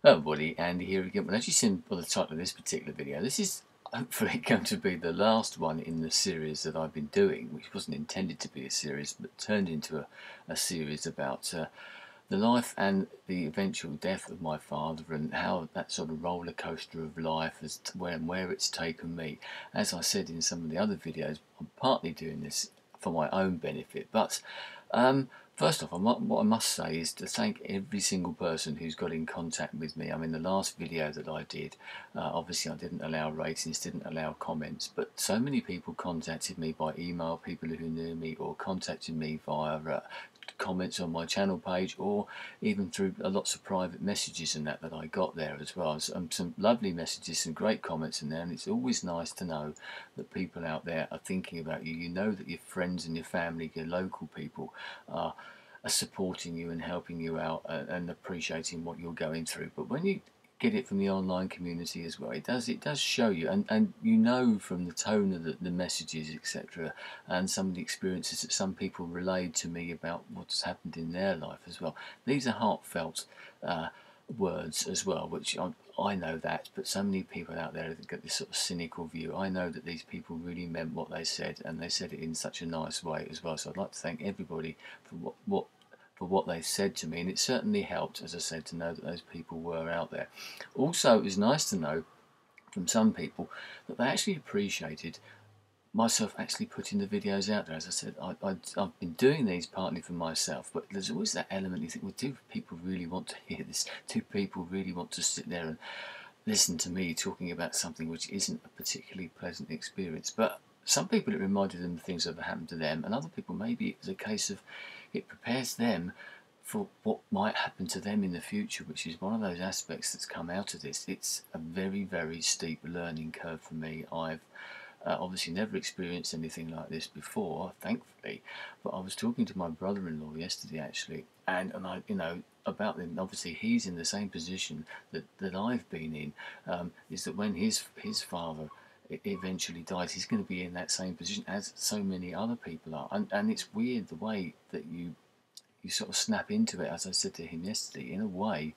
Oh, buddy, Andy here again. Well, as you seen by the title of this particular video, this is hopefully going to be the last one in the series that I've been doing, which wasn't intended to be a series, but turned into a series about the life and the eventual death of my father and how that sort of roller coaster of life has where it's taken me. As I said in some of the other videos, I'm partly doing this for my own benefit, but first off, what I must say is to thank every single person who's got in contact with me. I mean, the last video that I did, obviously I didn't allow ratings, didn't allow comments, but so many people contacted me by email, people who knew me, or contacted me via comments on my channel page, or even through lots of private messages and that I got there as well. Some lovely messages, some great comments in there, and it's always nice to know that people out there are thinking about you. You know that your friends and your family, your local people are supporting you and helping you out and appreciating what you're going through. But when you get it from the online community as well, it does show you, and you know from the tone of the messages, etc., and some of the experiences that some people relayed to me about what's happened in their life as well. These are heartfelt words as well, which I know that, but so many people out there that get this sort of cynical view. I know that these people really meant what they said, and they said it in such a nice way as well. So I'd like to thank everybody for what they said to me, and it certainly helped, as I said, to know that those people were out there. Also, it was nice to know from some people that they actually appreciated myself actually putting the videos out there. As I said, I've been doing these partly for myself, but there's always that element you think, well, do people really want to hear this? Do people really want to sit there and listen to me talking about something which isn't a particularly pleasant experience? But some people, it reminded them of things that have happened to them, and other people, maybe it was a case of it prepares them for what might happen to them in the future, which is one of those aspects that's come out of this. It's a very, very steep learning curve for me. I've obviously never experienced anything like this before, thankfully, but I was talking to my brother-in-law yesterday actually, and I, about him. Obviously he's in the same position that I've been in, is that when his father eventually dies, he's going to be in that same position as so many other people are, and it's weird the way that you sort of snap into it. As I said to him yesterday, in a way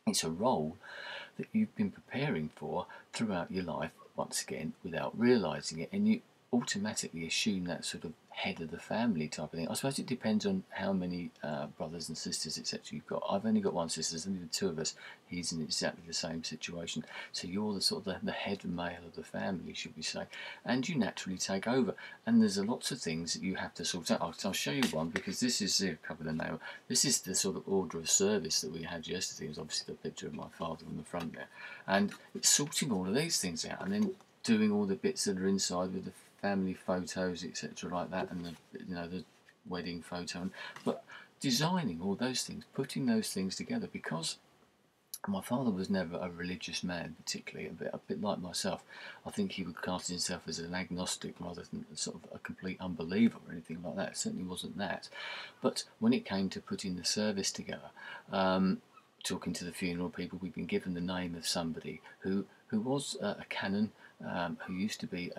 it's a role that you've been preparing for throughout your life, once again, without realising it, and you automatically assume that sort of head of the family type of thing. I suppose it depends on how many brothers and sisters, etc., you've got. I've only got one sister, there's only the two of us. He's in exactly the same situation. So you're the sort of the head male of the family, should we say, and you naturally take over. And there's lots of things that you have to sort out. I'll show you one, because this is a couple of now. This is the sort of order of service that we had yesterday. It was obviously the picture of my father on the front there, and it's sorting all of these things out, and then doing all the bits that are inside with the family photos, etc., like that, and the wedding photo, but designing all those things, putting those things together, because my father was never a religious man, particularly, a bit like myself. I think he would cast himself as an agnostic rather than sort of a complete unbeliever or anything like that. It certainly wasn't that. But when it came to putting the service together, talking to the funeral people, we'd been given the name of somebody who was a canon, who used to be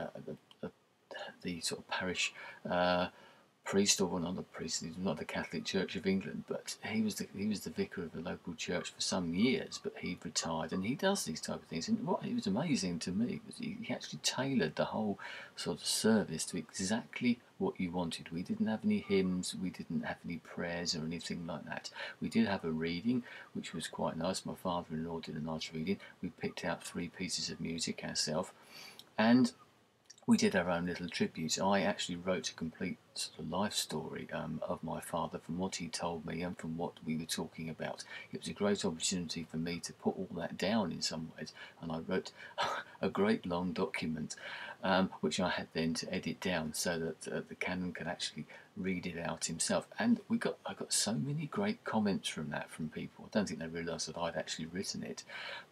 the sort of parish priest, or not a priest, he's not the Catholic Church of England, but he was the vicar of the local church for some years, but he retired, and he does these type of things. And what it was amazing to me was he actually tailored the whole sort of service to exactly what you wanted. We didn't have any hymns, we didn't have any prayers or anything like that. We did have a reading, which was quite nice. My father-in-law did a nice reading. We picked out 3 pieces of music ourselves, and we did our own little tributes. I actually wrote a complete sort of life story of my father, from what he told me and from what we were talking about. It was a great opportunity for me to put all that down in some ways, and I wrote a great long document, which I had then to edit down so that the canon could actually read it out himself. And I got so many great comments from that, from people. I don't think they realised that I'd actually written it,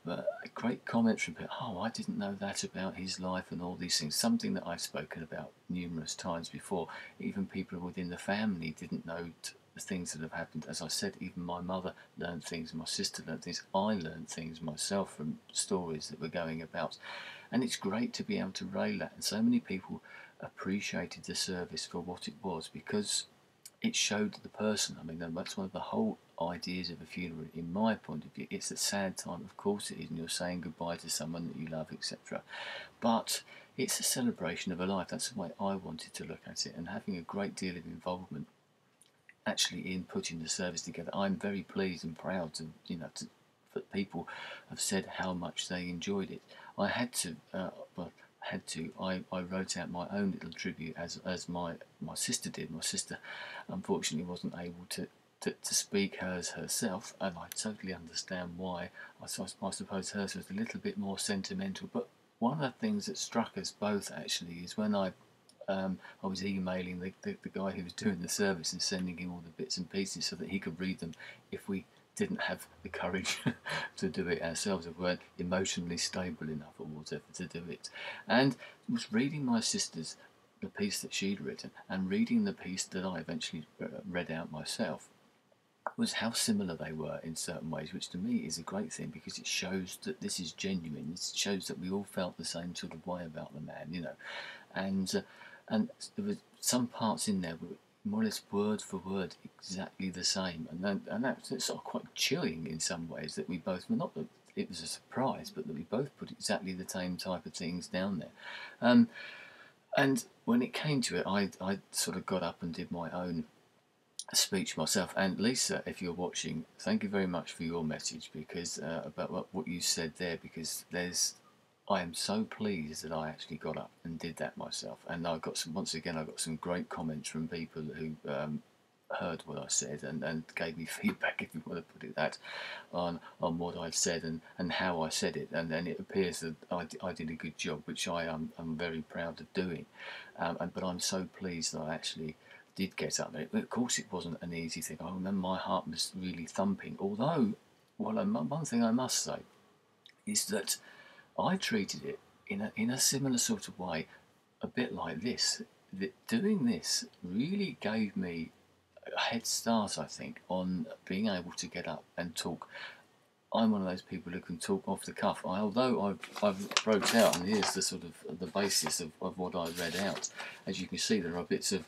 but great comments from people. Oh, I didn't know that about his life and all these things. Something that I've spoken about numerous times before. Even people within the family didn't know the things that have happened. As I said, even my mother learned things, my sister learned things, I learned things myself from stories that were going about. And it's great to be able to rail that. And so many people appreciated the service for what it was, because it showed the person. I mean, that's one of the whole ideas of a funeral, in my point of view. It's a sad time, of course it is, and you're saying goodbye to someone that you love, etc. But it's a celebration of a life. That's the way I wanted to look at it, and having a great deal of involvement actually in putting the service together. I'm very pleased and proud to, that people have said how much they enjoyed it. I had to, I wrote out my own little tribute as my sister did. My sister unfortunately wasn't able to speak hers herself, and I totally understand why. I suppose hers was a little bit more sentimental, but one of the things that struck us both actually is when I was emailing the guy who was doing the service and sending him all the bits and pieces so that he could read them if we didn't have the courage to do it ourselves, if we weren't emotionally stable enough or whatever to do it. And was reading my sister's, the piece that she'd written, and reading the piece that I eventually read out myself, was how similar they were in certain ways, which to me is a great thing because it shows that this is genuine. It shows that we all felt the same sort of way about the man, and and there were some parts in there were more or less word for word exactly the same, and that's sort of quite chilling in some ways that we both, well, not that it was a surprise, but that we both put exactly the same type of things down there. And when it came to it, I sort of got up and did my own speech myself. And Lisa, if you're watching, thank you very much for your message, because about what you said there, because I am so pleased that I actually got up and did that myself. And I got once again I got some great comments from people who heard what I said and gave me feedback, if you want to put it that, on what I'd said and how I said it. And then it appears that I did a good job, which I'm very proud of doing. But I'm so pleased that I actually did get up there. Of course it wasn't an easy thing. I remember my heart was really thumping. Although, one thing I must say is that I treated it in a similar sort of way, a bit like this. That doing this really gave me a head start, I think, on being able to get up and talk. I'm one of those people who can talk off the cuff. Although I've wrote out, and here's the sort of the basis of what I read out. As you can see, there are bits of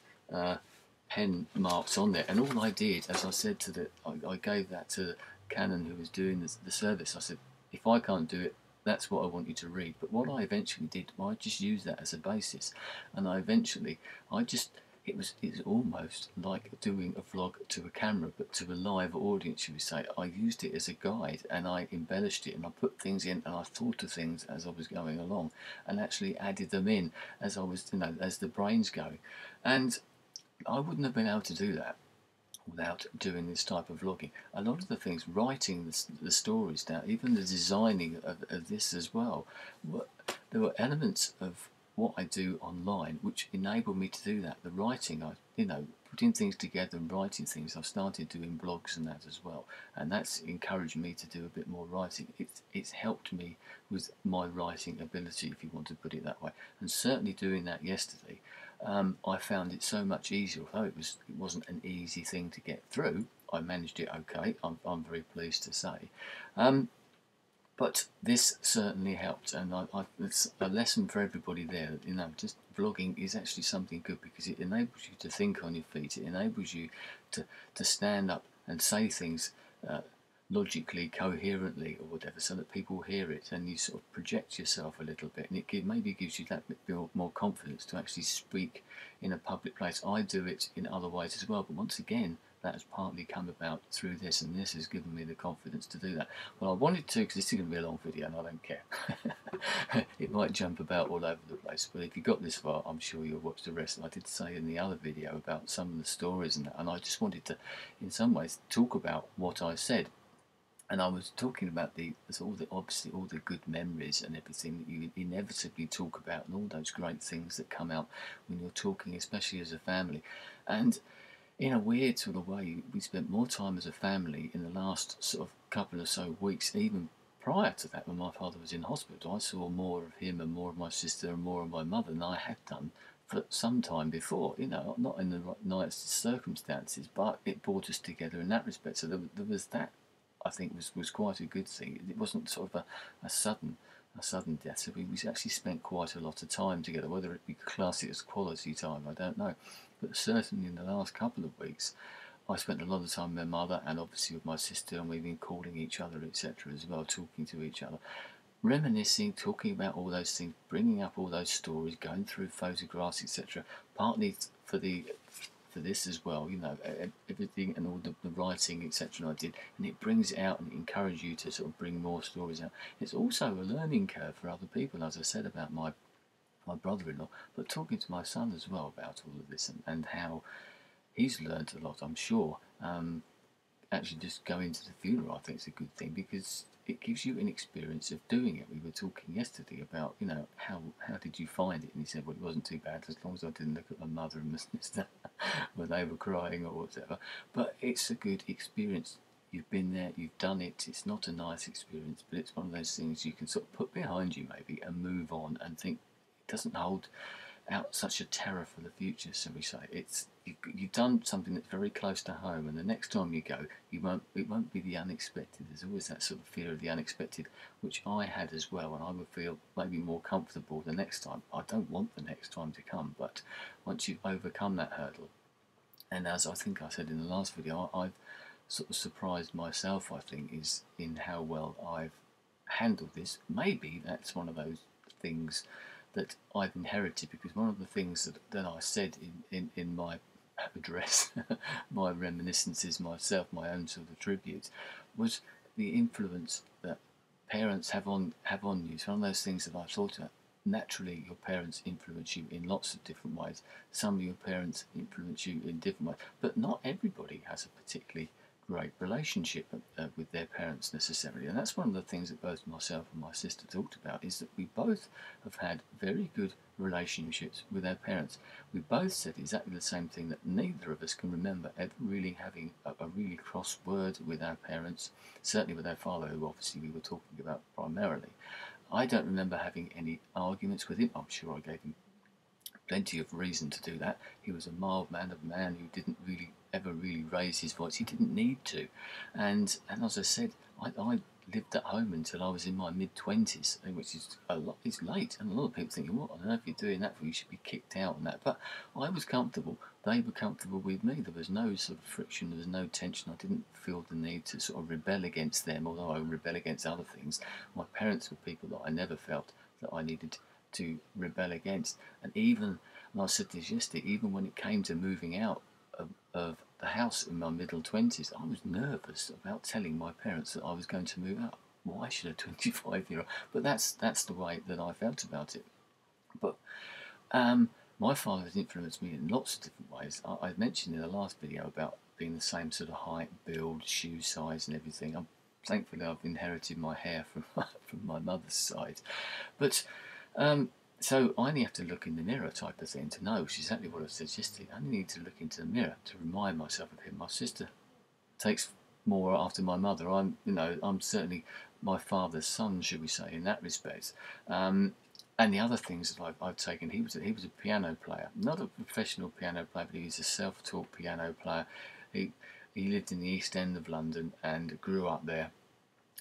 pen marks on there, and all I did, as I said I gave that to the canon who was doing the service. I said, if I can't do it, that's what I want you to read. But what I eventually did, I just used that as a basis, and it's almost like doing a vlog to a camera, but to a live audience, should we say. I used it as a guide, and I embellished it, and I put things in, and I thought of things as I was going along, and actually added them in as I was, as the brain's going. And I wouldn't have been able to do that without doing this type of vlogging. A lot of the things, writing the stories down, even the designing of this as well, there were elements of what I do online which enabled me to do that. The writing, putting things together and writing things, I've started doing blogs and that as well, and that's encouraged me to do a bit more writing. It's helped me with my writing ability, if you want to put it that way, and certainly doing that yesterday, I found it so much easier. Although it wasn't an easy thing to get through, I managed it okay. I'm very pleased to say. But this certainly helped, and it's a lesson for everybody there. Just vlogging is actually something good because it enables you to think on your feet. It enables you to stand up and say things logically, coherently, or whatever, so that people hear it, and you sort of project yourself a little bit, and it maybe gives you that bit more confidence to actually speak in a public place. I do it in other ways as well, but once again, that has partly come about through this, and this has given me the confidence to do that. Well, I wanted to, because this is going to be a long video, and I don't care. It might jump about all over the place, but if you got this far, I'm sure you'll watch the rest. I did say in the other video about some of the stories and that, and I just wanted to, in some ways, talk about what I said. And I was talking about obviously all the good memories and everything that you inevitably talk about, and all those great things that come out when you're talking, especially as a family. And in a weird sort of way, we spent more time as a family in the last sort of couple or so weeks, even prior to that, when my father was in hospital. I saw more of him and more of my sister and more of my mother than I had done for some time before, not in the nicest circumstances, but it brought us together in that respect. So there was that, I think, was quite a good thing. It wasn't sort of a sudden death. So we actually spent quite a lot of time together. Whether it be classed as quality time, I don't know. But certainly in the last couple of weeks, I spent a lot of time with my mother and obviously with my sister, and we've been calling each other, etc. as well, talking to each other, reminiscing, talking about all those things, bringing up all those stories, going through photographs, etc. Partly for this as well, you know, everything and all the writing, etc. I did, and it brings it out and it encourages you to sort of bring more stories out. It's also a learning curve for other people, as I said about my brother-in-law, but talking to my son as well about all of this and how he's learned a lot, I'm sure. Actually, just going to the funeral, I think, is a good thing because it gives you an experience of doing it. We were talking yesterday about, you know, how did you find it? And he said, well, it wasn't too bad as long as I didn't look at my mother and my sister when they were crying or whatever. But it's a good experience. You've been there, you've done it. It's not a nice experience, but it's one of those things you can sort of put behind you maybe and move on and think it doesn't hold out such a terror for the future, so we say. You've done something that's very close to home, and the next time you go, it won't be the unexpected. There's always that sort of fear of the unexpected, which I had as well, and I would feel maybe more comfortable the next time. I don't want the next time to come, but once you've overcome that hurdle, and as I think I said in the last video, I've sort of surprised myself, I think, is in how well I've handled this. Maybe that's one of those things that I've inherited, because one of the things that I said in my address, my reminiscences myself, my own sort of tributes, was the influence that parents have on you. It's one of those things that I thought about. Naturally, your parents influence you in lots of different ways. Some of your parents influence you in different ways, but not everybody has a particularly great relationship with their parents necessarily, and that's one of the things that both myself and my sister talked about, is that we both have had very good relationships with our parents. We both said exactly the same thing, that neither of us can remember ever really having a really cross word with our parents, certainly with our father, who obviously we were talking about primarily. I don't remember having any arguments with him. I'm sure I gave him plenty of reason to do that. He was a mild man, a man who didn't really ever really raise his voice. He didn't need to, and as I said, I lived at home until I was in my mid-20s, which is a lot. It's late, and a lot of people thinking, what on earth are you doing that for? You should be kicked out and that. But I was comfortable. They were comfortable with me. There was no sort of friction. There was no tension. I didn't feel the need to sort of rebel against them, although I rebel against other things. My parents were people that I never felt that I needed to rebel against. And even, and I said this yesterday, even when it came to moving out of the house in my middle 20s, I was nervous about telling my parents that I was going to move out. Why should a 25-year-old? But that's the way that I felt about it. But my father has influenced me in lots of different ways. I mentioned in the last video about being the same sort of height, build, shoe size and everything. Thankfully I've inherited my hair from my mother's side. But so I only have to look in the mirror type of thing to know, which is exactly what I said yesterday. I only need to look into the mirror to remind myself of him. My sister takes more after my mother. I'm certainly my father's son, should we say, in that respect. And the other things that I've taken, he was a piano player, not a professional piano player, but he was a self-taught piano player. He lived in the East End of London and grew up there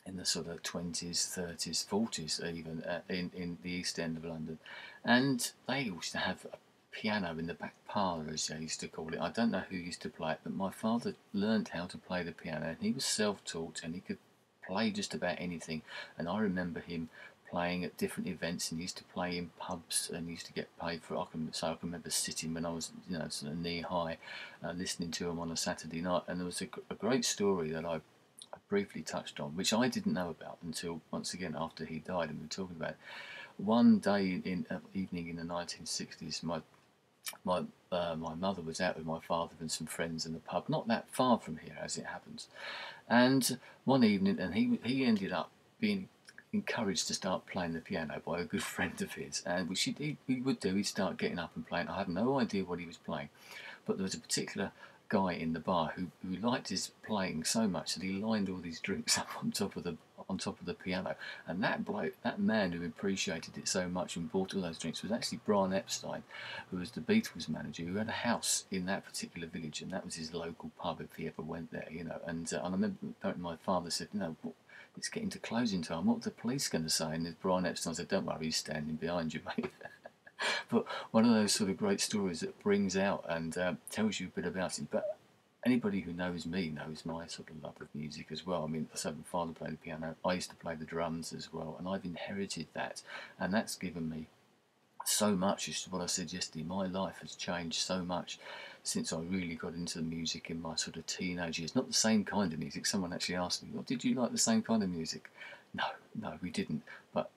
in the sort of 20s, 30s, 40s even, in the East End of London. And they used to have a piano in the back parlour, as they used to call it. I don't know who used to play it, but my father learned how to play the piano, and he was self-taught, and he could play just about anything. And I remember him playing at different events, and he used to play in pubs, and he used to get paid for it. I can remember sitting when I was, sort of knee-high, listening to him on a Saturday night. And there was a great story that I briefly touched on, which I didn't know about until once again after he died, and we were talking about it. One day in evening in the 1960s, my mother was out with my father and some friends in the pub, not that far from here as it happens. And one evening, and he ended up being encouraged to start playing the piano by a good friend of his, and which he would do. He'd start getting up and playing. I had no idea what he was playing, but there was a particular guy in the bar who liked his playing so much that he lined all these drinks up on top of the piano. And that man who appreciated it so much and bought all those drinks was actually Brian Epstein, who was the Beatles manager, who had a house in that particular village, and that was his local pub if he ever went there, And I remember my father said, it's getting to closing time. What are the police going to say? And Brian Epstein said, don't worry, he's standing behind you, mate. But one of those sort of great stories that brings out and tells you a bit about him. But anybody who knows me knows my sort of love of music as well. I mean, so my father played the piano, I used to play the drums as well, and I've inherited that, and that's given me so much. Is what I said yesterday. My life has changed so much since I really got into the music in my sort of teenage years. Not the same kind of music. Someone actually asked me, "Well, did you like the same kind of music?" No, no, we didn't. But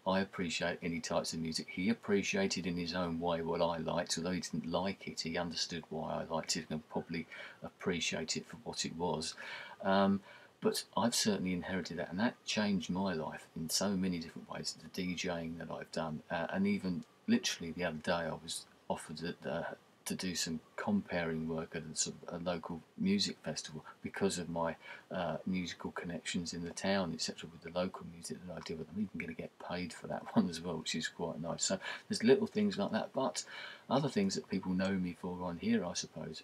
I appreciate any types of music. He appreciated in his own way what I liked, although he didn't like it. He understood why I liked it and probably appreciate it for what it was. But I've certainly inherited that, and that changed my life in so many different ways. The DJing that I've done, and even literally the other day, I was offered to do some comparing work at a, sort of a local music festival because of my musical connections in the town, etc. With the local music that I deal with, I'm even going to get paid for that one as well, which is quite nice. So there's little things like that, but other things that people know me for on here, I suppose.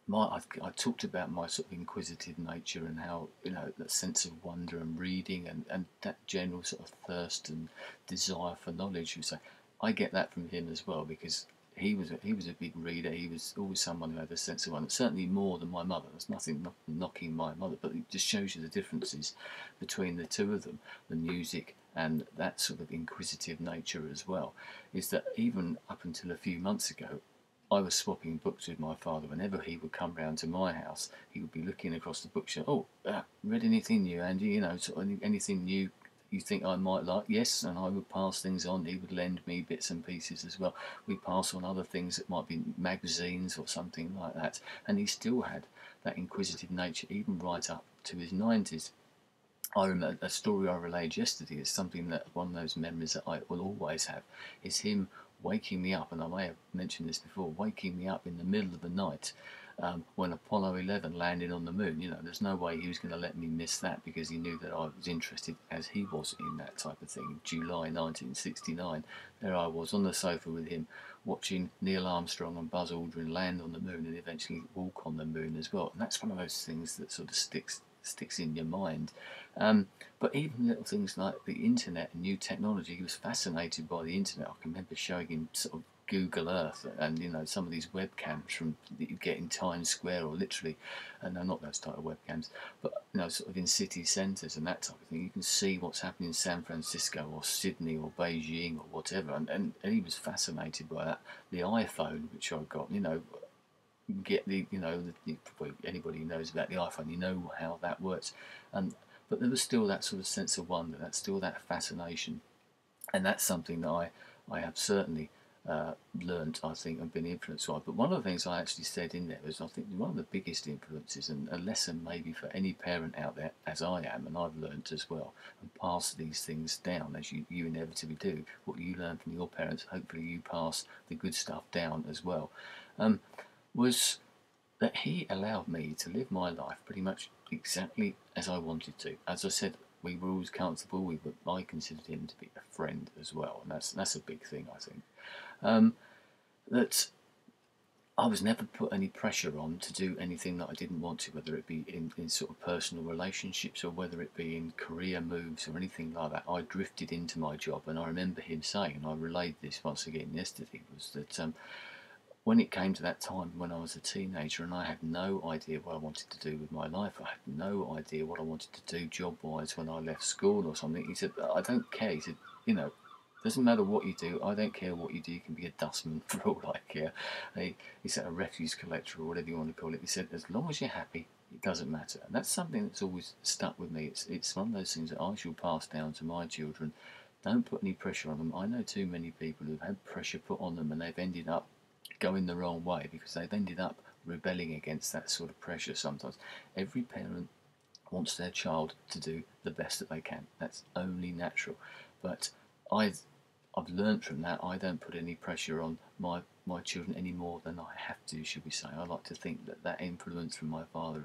I talked about my sort of inquisitive nature and how, you know, that sense of wonder and reading and that general sort of thirst and desire for knowledge. You say, I get that from him as well, because he was a big reader. He was always someone who had a sense of wonder, certainly more than my mother. There's nothing not knocking my mother, but it just shows you the differences between the two of them, the music and that sort of inquisitive nature as well. Is that even up until a few months ago, I was swapping books with my father. Whenever he would come round to my house, he would be looking across the bookshelf. Oh, read anything new, Andy? You know, sort of anything new you think I might like? Yes, and I would pass things on. He would lend me bits and pieces as well. We'd pass on other things that might be magazines or something like that. And he still had that inquisitive nature, even right up to his 90s. I remember a story I relayed yesterday is something that one of those memories that I will always have is him waking me up, and I may have mentioned this before, waking me up in the middle of the night when Apollo 11 landed on the moon. You know, there's no way he was going to let me miss that, because he knew that I was interested as he was in that type of thing. July 1969, there I was on the sofa with him watching Neil Armstrong and Buzz Aldrin land on the moon and eventually walk on the moon as well. And that's one of those things that sort of sticks in your mind. But even little things like the internet and new technology, he was fascinated by the internet. I can remember showing him sort of Google Earth and, you know, some of these webcams from that you get in Times Square, or literally, no, not those type of webcams, but, you know, sort of in city centres and that type of thing. You can see what's happening in San Francisco or Sydney or Beijing or whatever, and he was fascinated by that. The iPhone, which I got, you know, get the, you know, anybody who knows about the iPhone, you know how that works. And but there was still that sort of sense of wonder, that's still that fascination, and that's something that I have certainly learnt, I think, and been influenced by. But one of the things I actually said in there was, I think one of the biggest influences, and a lesson maybe for any parent out there, as I am, and I've learnt as well, and pass these things down, as you inevitably do. What you learn from your parents, hopefully you pass the good stuff down as well. Was that he allowed me to live my life pretty much exactly as I wanted to. As I said, we were always comfortable. I considered him to be a friend as well, and that's a big thing, I think. That I was never put any pressure on to do anything that I didn't want to, whether it be in sort of personal relationships or whether it be in career moves or anything like that. I drifted into my job, and I remember him saying, and I relayed this once again yesterday, was that when it came to that time when I was a teenager and I had no idea what I wanted to do with my life, I had no idea what I wanted to do job-wise when I left school or something, he said, I don't care. He said, you know, doesn't matter what you do, I don't care what you do, you can be a dustman for all I care. He said, a refuse collector or whatever you want to call it. He said, as long as you're happy, it doesn't matter. And that's something that's always stuck with me. It's one of those things that I shall pass down to my children. Don't put any pressure on them. I know too many people who've had pressure put on them and they've ended up going the wrong way because they've ended up rebelling against that sort of pressure sometimes. Every parent wants their child to do the best that they can. That's only natural. But I've learned from that. I don't put any pressure on my children any more than I have to, should we say. I like to think that that influence from my father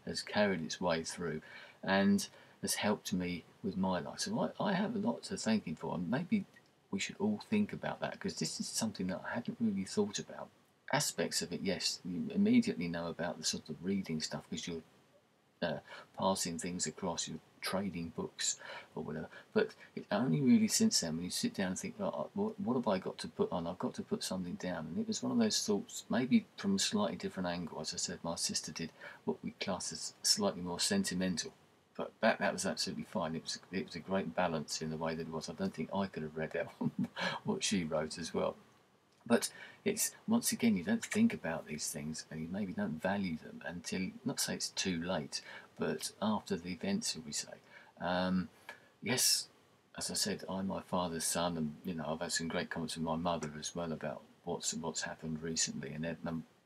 has carried its way through and has helped me with my life. So I have a lot to thank him for, and maybe we should all think about that, because this is something that I hadn't really thought about. Aspects of it, yes, you immediately know about the sort of reading stuff because you're passing things across, you're trading books or whatever. But it's only really since then when you sit down and think, oh, what have I got to put on? I've got to put something down. And it was one of those thoughts, maybe from a slightly different angle. As I said, my sister did what we class as slightly more sentimental. But that was absolutely fine. It was a great balance in the way that it was. I don't think I could have read out what she wrote as well. But it's, once again, you don't think about these things and you maybe don't value them until, not say it's too late, but after the event, shall we say. Yes, as I said, I'm my father's son, and I've had some great comments from my mother as well about what's happened recently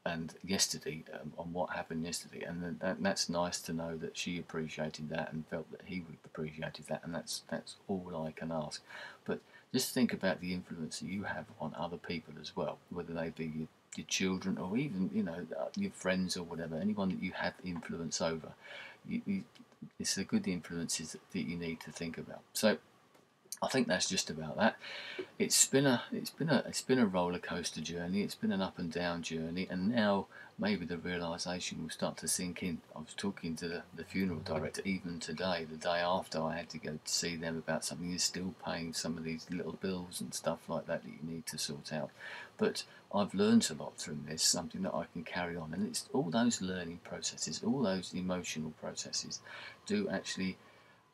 and yesterday, on what happened yesterday, and that's nice to know that she appreciated that and felt that he would appreciated that, and that's all I can ask. But just think about the influence that you have on other people as well, whether they be your children or even your friends or whatever, anyone that you have influence over. It's the good influences that you need to think about. So I think that's just about that. It's been a roller coaster journey. It's been an up and down journey, and now maybe the realisation will start to sink in. I was talking to the funeral director even today, the day after I had to go to see them about something. He's still paying some of these little bills and stuff like that you need to sort out. But I've learned a lot from this, something that I can carry on, and it's all those learning processes, all those emotional processes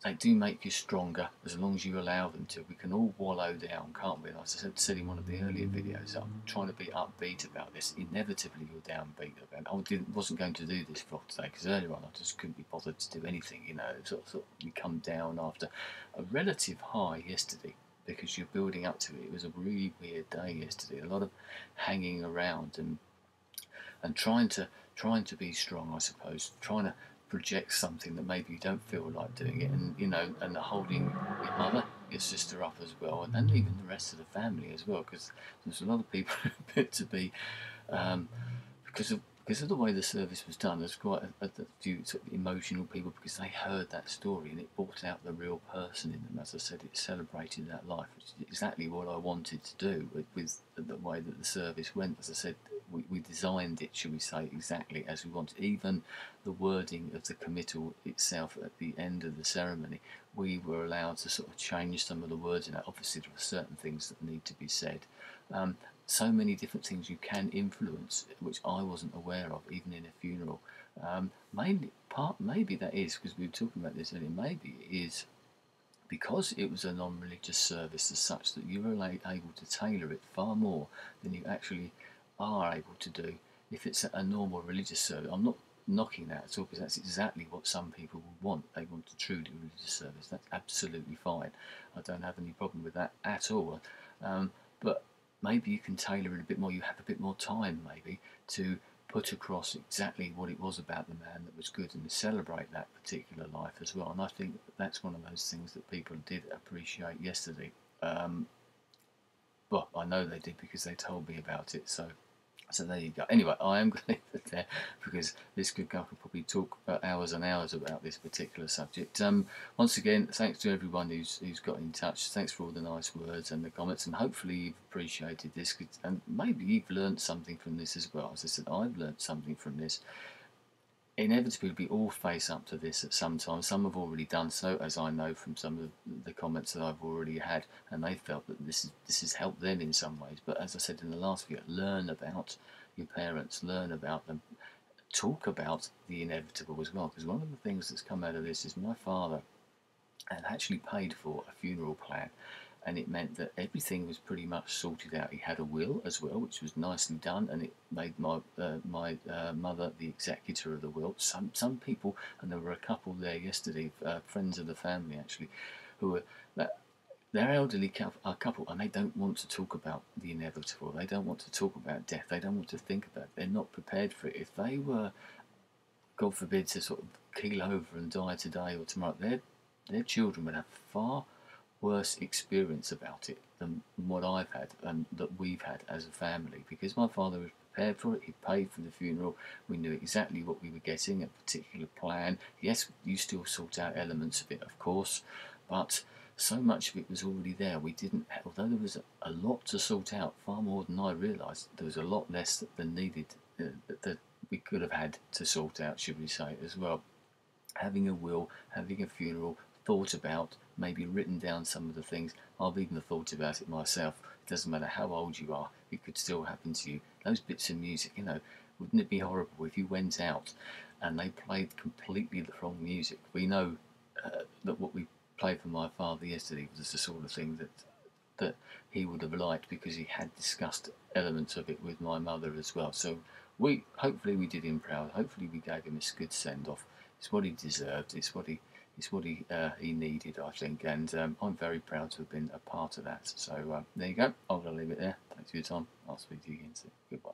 they do make you stronger as long as you allow them to. We can all wallow down, can't we? As I said in one of the earlier videos, I'm trying to be upbeat about this. Inevitably you're downbeat about it. I wasn't going to do this vlog today because earlier on I just couldn't be bothered to do anything, sort of you come down after a relative high yesterday because you're building up to it. It was a really weird day yesterday, a lot of hanging around and trying to be strong, I suppose, trying to project something that maybe you don't feel like doing it, and holding your mother, your sister up as well, and even the rest of the family as well, because there's a lot of people who appear to be, because of the way the service was done, there's quite a few sort of emotional people because they heard that story and it brought out the real person in them. As I said, it celebrated that life, which is exactly what I wanted to do with the way that the service went. As I said, we designed it, shall we say, exactly as we wanted. Even the wording of the committal itself at the end of the ceremony, we were allowed to sort of change some of the words in that. Obviously there are certain things that need to be said. So many different things you can influence, which I wasn't aware of, even in a funeral. Maybe that is, because we were talking about this earlier, maybe it is because it was a non-religious service as such that you were able to tailor it far more than you actually are able to do if it's a normal religious service. I'm not knocking that at all, because that's exactly what some people would want. They want a truly religious service. That's absolutely fine. I don't have any problem with that at all. But maybe you can tailor it a bit more. You have a bit more time maybe to put across exactly what it was about the man that was good and to celebrate that particular life as well. And I think that's one of those things that people did appreciate yesterday. Well, I know they did because they told me about it. So there you go. Anyway, I am going to leave it there because I could probably talk for hours and hours about this particular subject. Once again, thanks to everyone who's got in touch. Thanks for all the nice words and the comments, and hopefully you've appreciated this, and maybe you've learned something from this as well. As I said, I've learned something from this. Inevitably, we all face up to this at some time. Some have already done so, as I know from some of the comments that I've already had, and they felt that this has helped them in some ways. But as I said in the last video, learn about your parents, learn about them, talk about the inevitable as well. Because one of the things that's come out of this is my father had actually paid for a funeral plan, and it meant that everything was pretty much sorted out. He had a will as well, which was nicely done, and it made my mother the executor of the will. Some people, and there were a couple there yesterday, friends of the family actually, who were they're elderly couple, and they don't want to talk about the inevitable. They don't want to talk about death. They don't want to think about it. They're not prepared for it. If they were, God forbid, to sort of keel over and die today or tomorrow, their children would have far worse experience about it than what I've had and that we've had as a family, because my father was prepared for it. He paid for the funeral. We knew exactly what we were getting, a particular plan. Yes, you still sort out elements of it, of course, but so much of it was already there. We didn't, although there was a lot to sort out, far more than I realised, there was a lot less than needed that we could have had to sort out, should we say, as well. Having a will, having a funeral, thought about, maybe written down some of the things. I've even thought about it myself. It doesn't matter how old you are, it could still happen to you. Those bits of music, you know, wouldn't it be horrible if you went out and they played completely the wrong music? We know that what we played for my father yesterday was the sort of thing that he would have liked, because he had discussed elements of it with my mother as well. So hopefully we did him proud. Hopefully we gave him a good send off. It's what he deserved. It's what he needed, I think, and I'm very proud to have been a part of that. So there you go. I'm going to leave it there. Thanks for your time. I'll speak to you again soon. Goodbye.